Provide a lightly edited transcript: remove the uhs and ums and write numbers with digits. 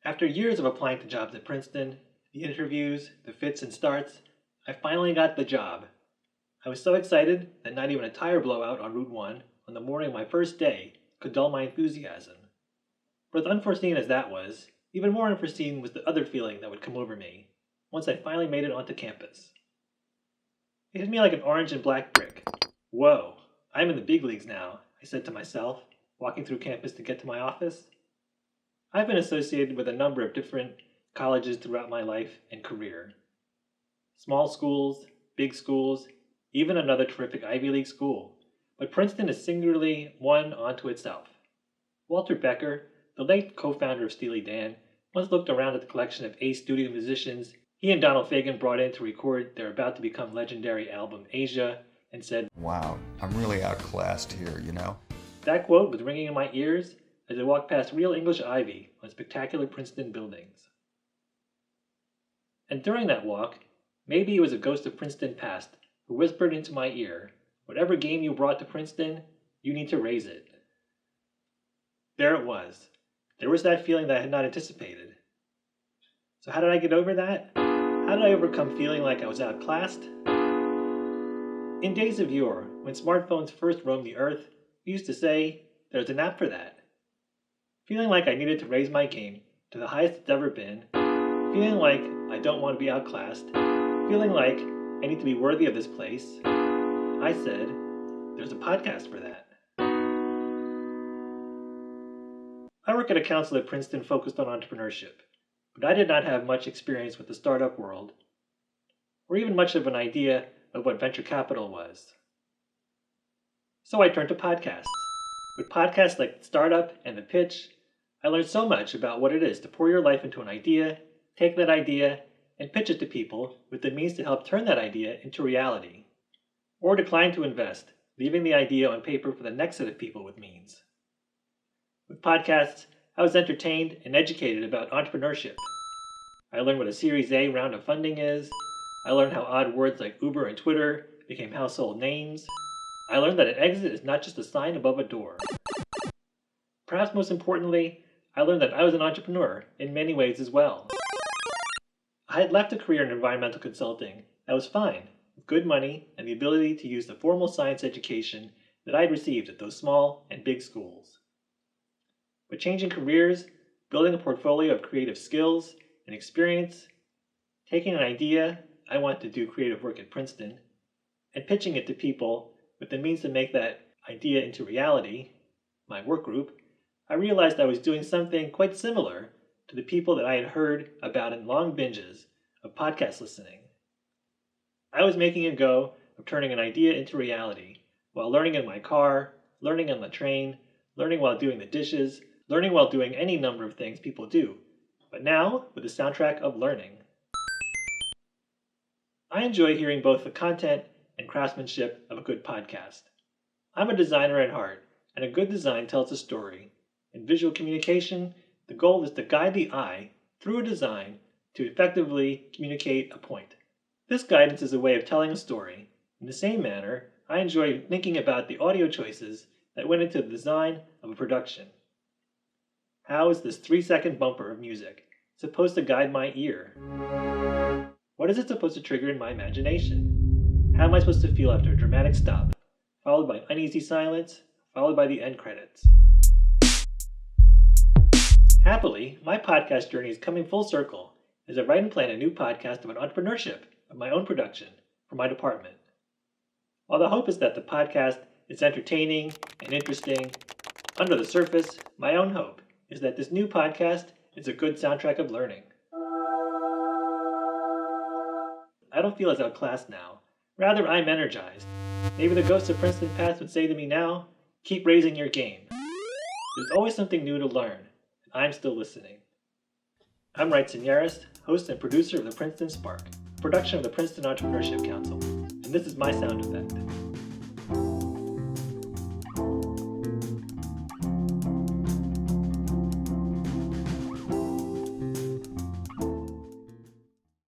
After years of applying to jobs at Princeton, the interviews, the fits and starts, I finally got the job. I was so excited that not even a tire blowout on Route 1 on the morning of my first day could dull my enthusiasm. But as unforeseen as that was, even more unforeseen was the other feeling that would come over me once I finally made it onto campus. It hit me like an orange and black brick. Whoa, I'm in the big leagues now, I said to myself, walking through campus to get to my office. I've been associated with a number of different colleges throughout my life and career. Small schools, big schools, even another terrific Ivy League school. But Princeton is singularly one unto itself. Walter Becker, the late co-founder of Steely Dan, once looked around at the collection of ace studio musicians he and Donald Fagen brought in to record their about-to-become legendary album Asia, and said, "Wow, I'm really outclassed here, you know?" That quote was ringing in my ears as I walked past real English ivy on spectacular Princeton buildings. And during that walk, maybe it was a ghost of Princeton past who whispered into my ear, whatever game you brought to Princeton, you need to raise it. There it was. There was that feeling that I had not anticipated. So how did I get over that? How did I overcome feeling like I was outclassed? In days of yore, when smartphones first roamed the earth, we used to say, there's an app for that. Feeling like I needed to raise my game to the highest it's ever been, feeling like I don't want to be outclassed, feeling like I need to be worthy of this place, I said, there's a podcast for that. I work at a council at Princeton focused on entrepreneurship, but I did not have much experience with the startup world, or even much of an idea of what venture capital was. So I turned to podcasts. With podcasts like Startup and The Pitch, I learned so much about what it is to pour your life into an idea, take that idea, and pitch it to people with the means to help turn that idea into reality, or decline to invest, leaving the idea on paper for the next set of people with means. With podcasts, I was entertained and educated about entrepreneurship. I learned what a Series A round of funding is. I learned how odd words like Uber and Twitter became household names. I learned that an exit is not just a sign above a door. Perhaps most importantly, I learned that I was an entrepreneur in many ways as well. I had left a career in environmental consulting that was fine, with good money and the ability to use the formal science education that I had received at those small and big schools. But changing careers, building a portfolio of creative skills and experience, taking an idea, I wanted to do creative work at Princeton, and pitching it to people with the means to make that idea into reality, my work group, I realized I was doing something quite similar to the people that I had heard about in long binges of podcast listening. I was making a go of turning an idea into reality while learning in my car, learning on the train, learning while doing the dishes, learning while doing any number of things people do, but now with the soundtrack of learning. I enjoy hearing both the content and craftsmanship of a good podcast. I'm a designer at heart, and a good design tells a story. In visual communication, the goal is to guide the eye through a design to effectively communicate a point. This guidance is a way of telling a story. In the same manner, I enjoy thinking about the audio choices that went into the design of a production. How is this 3-second bumper of music supposed to guide my ear? What is it supposed to trigger in my imagination? How am I supposed to feel after a dramatic stop, followed by uneasy silence, followed by the end credits? Happily, my podcast journey is coming full circle as I write and plan a new podcast about entrepreneurship of my own production for my department. While the hope is that the podcast is entertaining and interesting, under the surface, my own hope is that this new podcast is a good soundtrack of learning. I don't feel as outclassed now. Rather, I'm energized. Maybe the ghost of Princeton past would say to me now, keep raising your game. There's always something new to learn, and I'm still listening. I'm Wright Seneres, host and producer of the Princeton Spark, a production of the Princeton Entrepreneurship Council, and this is my sound effect.